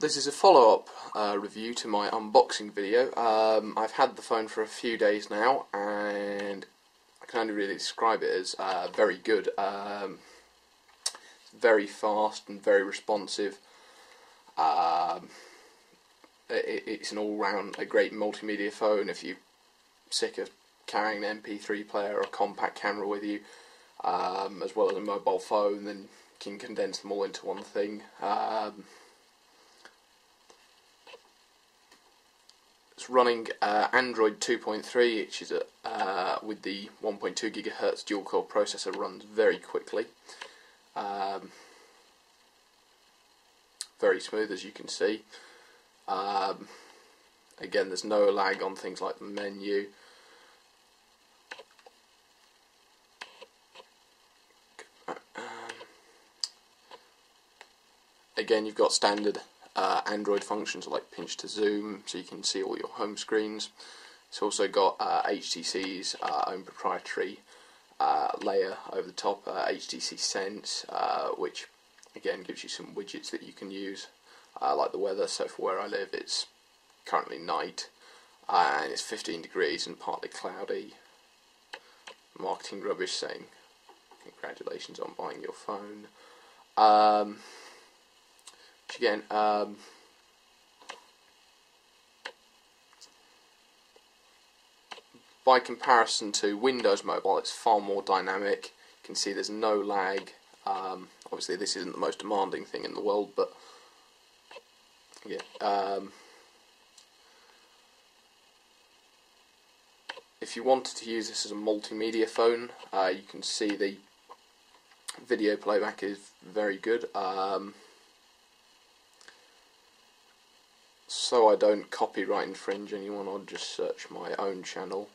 This is a follow-up review to my unboxing video. I've had the phone for a few days now, and I can only really describe it as very good. Very fast and very responsive. It's an all-round a great multimedia phone if you're sick of carrying an MP3 player or a compact camera with you, as well as a mobile phone. Then you can condense them all into one thing. It's running Android 2.3, which is with the 1.2 GHz dual-core processor, runs very quickly. Very smooth, as you can see. Again, there's no lag on things like the menu. Again, you've got standard Android functions like pinch to zoom, so you can see all your home screens. It's also got HTC's own proprietary layer over the top, HTC Sense, which again gives you some widgets that you can use, like the weather. So for where I live, it's currently night, and it's 15 degrees and partly cloudy. Marketing rubbish saying congratulations on buying your phone. Again, by comparison to Windows Mobile, it's far more dynamic. You can see there's no lag. Obviously this isn't the most demanding thing in the world, but yeah. If you wanted to use this as a multimedia phone, you can see the video playback is very good. So I don't copyright infringe anyone, I'll just search my own channel.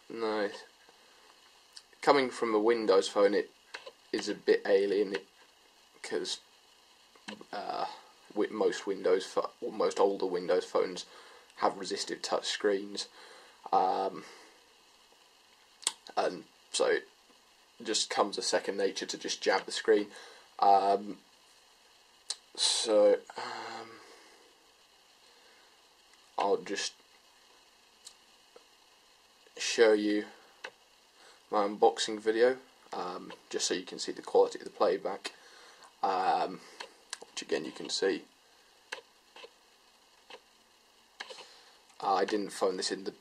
No, coming from a Windows phone, it is a bit alien, because with most older Windows phones have resistive touch screens, and so it just comes a second nature to just jab the screen. I'll just show you my unboxing video, just so you can see the quality of the playback, which again you can see. I didn't film this in the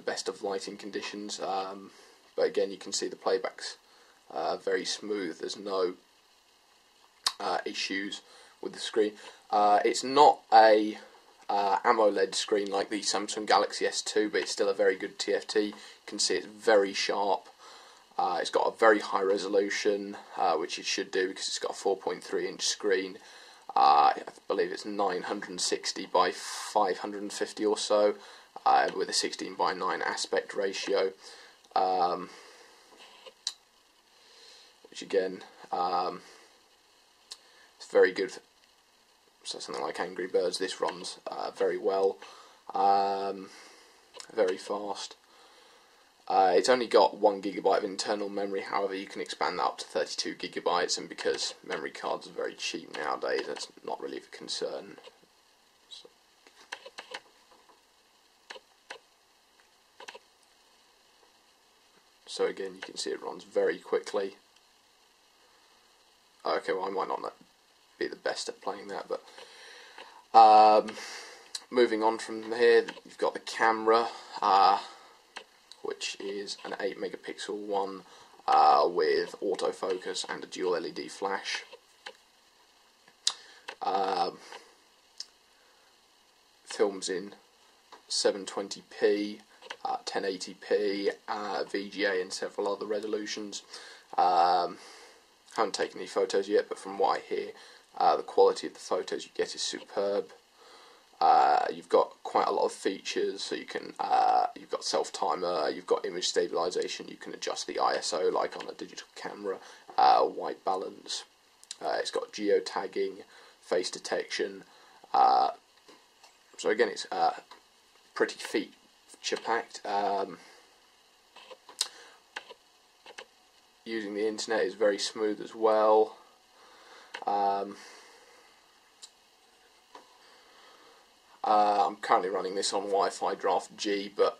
best of lighting conditions, but again you can see the playback's very smooth. There's no issues with the screen. It's not a AMOLED screen like the Samsung Galaxy S2, but it's still a very good TFT. You can see it's very sharp. It's got a very high resolution, which it should do because it's got a 4.3-inch screen. I believe it's 960 by 550 or so, with a 16:9 aspect ratio, which again, it's very good. So something like Angry Birds, this runs very well, very fast. It's only got 1 GB of internal memory, however you can expand that up to 32 GB, and because memory cards are very cheap nowadays, that's not really a concern. So again, you can see it runs very quickly. Okay, well I might not be the best at playing that, but moving on from here, you've got the camera, which is an 8-megapixel one with autofocus and a dual LED flash. Films in 720p, 1080p, VGA and several other resolutions. Haven't taken any photos yet, but from what I hear, the quality of the photos you get is superb. You've got quite a lot of features, so you can you've got self-timer, you've got image stabilization, you can adjust the ISO like on a digital camera, white balance. It's got geotagging, face detection, So again, it's pretty feature packed. Using the internet is very smooth as well. I'm currently running this on Wi-Fi Draft G, but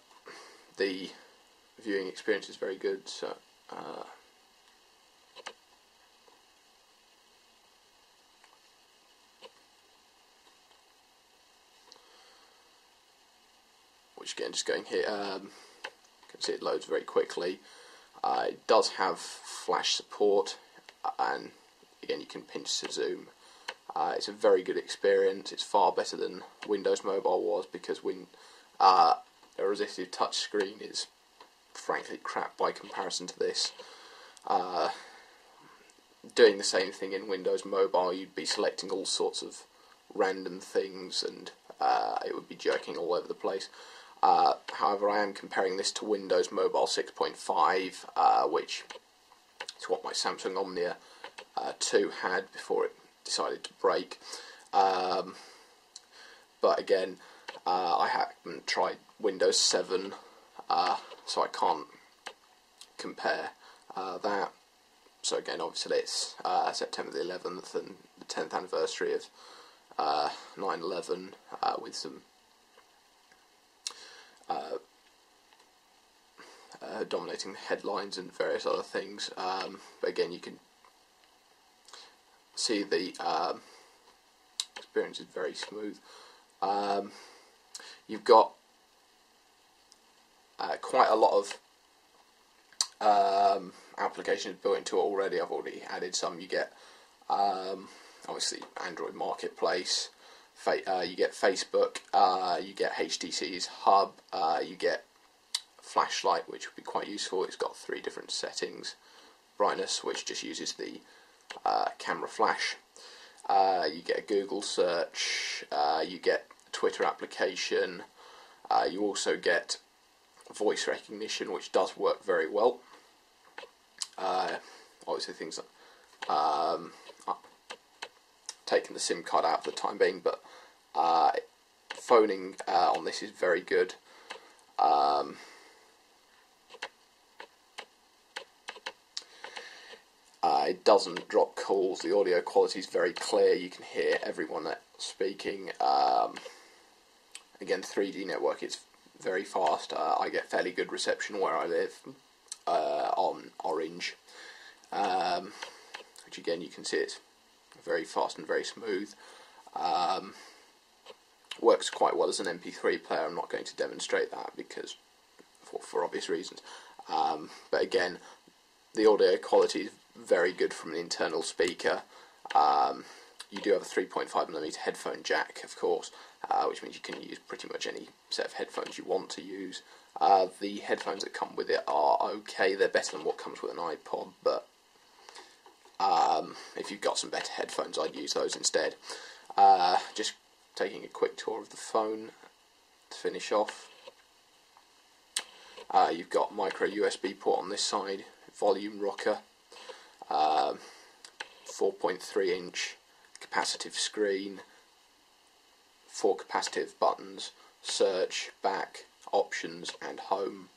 the viewing experience is very good. So which again, just going here, you can see it loads very quickly. It does have flash support, and again you can pinch to zoom. It's a very good experience. It's far better than Windows Mobile was, because a resistive touch screen is frankly crap by comparison to this. Doing the same thing in Windows Mobile, you'd be selecting all sorts of random things, and it would be jerking all over the place. However, I am comparing this to Windows Mobile 6.5, which is what my Samsung Omnia 2 had before it decided to break. But again, I haven't tried Windows 7, so I can't compare that. So again, obviously it's September the 11th and the 10th anniversary of 9/11, with some dominating the headlines and various other things. But again, you can see the experience is very smooth. You've got quite a lot of applications built into it already. I've already added some. You get obviously Android Marketplace, you get Facebook, you get HTC's Hub, you get Flashlight, which would be quite useful. It's got 3 different settings. Brightness, which just uses the camera flash. You get a Google search, you get a Twitter application, you also get voice recognition, which does work very well. Obviously things like taking the SIM card out for the time being, but phoning on this is very good. It doesn't drop calls. The audio quality is very clear. You can hear everyone speaking. Again, 3G network, it's very fast. I get fairly good reception where I live on Orange, which again you can see it's very fast and very smooth. Works quite well as an MP3 player. I'm not going to demonstrate that because for obvious reasons. But again, the audio quality is very good from an internal speaker. You do have a 3.5mm headphone jack, of course, which means you can use pretty much any set of headphones you want to use. The headphones that come with it are okay. They're better than what comes with an iPod, but if you've got some better headphones, I'd use those instead. Just taking a quick tour of the phone to finish off. You've got micro USB port on this side, volume rocker, 4.3-inch capacitive screen, 4 capacitive buttons, search, back, options and home.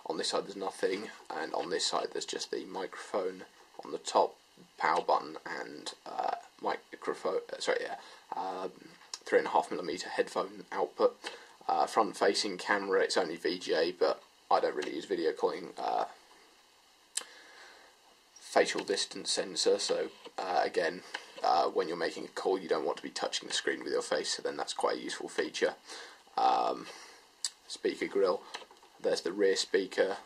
On this side there's nothing, and on this side there's just the microphone on the top, power button and 3.5mm headphone output. Front facing camera, it's only VGA, but I don't really use video calling. Facial distance sensor, so again, when you're making a call you don't want to be touching the screen with your face, so then that's quite a useful feature. Speaker grill, there's the rear speaker,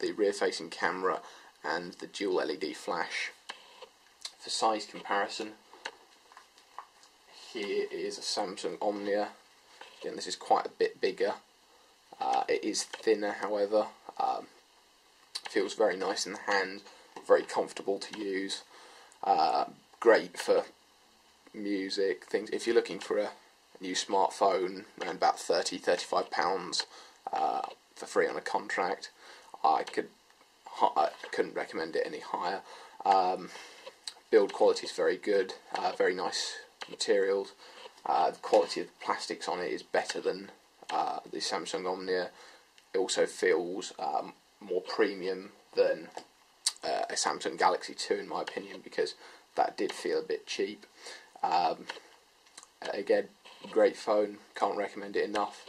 the rear facing camera and the dual LED flash. For size comparison, here is a Samsung Omnia. Again, this is quite a bit bigger. It is thinner, however. Feels very nice in the hand, very comfortable to use. Great for music, things. If you're looking for a new smartphone, around about £30–35 for free on a contract, I couldn't recommend it any higher. Build quality is very good, very nice materials. The quality of the plastics on it is better than the Samsung Omnia. It also feels more premium than a Samsung Galaxy 2 in my opinion, because that did feel a bit cheap. Again, great phone, can't recommend it enough.